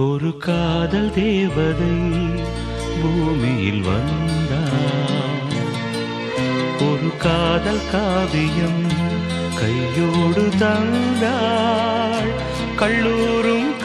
ஒரு காதல் தேவதை பூமியில் வந்தாள். ஒரு காதல் காவியம் கையோடு தந்தாள். கல்லூரும்